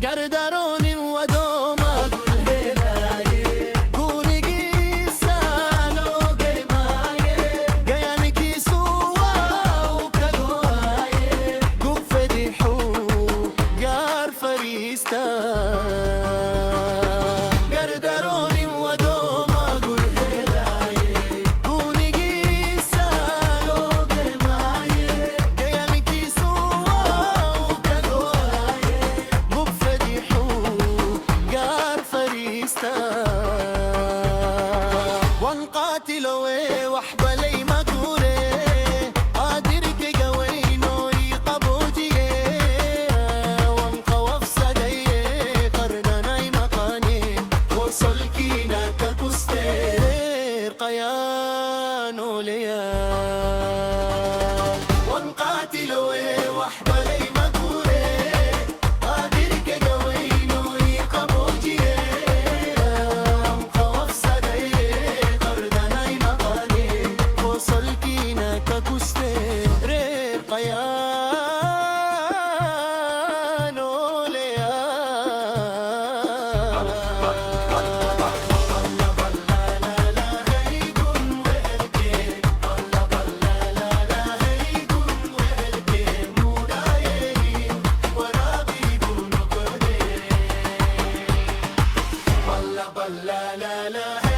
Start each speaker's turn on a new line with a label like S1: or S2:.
S1: قردروني ودوما كوني قيسانو قيماي قيانكي سوا وكدواي قفدي حو قار فريستا قردروني ودوما كوني قيسانو قيماي قيانكي سوا وكدواي قفدي حو قار فريستا وانقاتلوا وحبلي مكوري قادرك قوي نوري قبوتي وانقوف سدي قرنناي مقاني وصلكينا ككستير قيانو ليا وانقاتلوا وحبلي مكوري قادرك قوي نوري قبوتي وانقوف سدي قرنناي مقاني وصلكينا ككستير قيانو ليا la la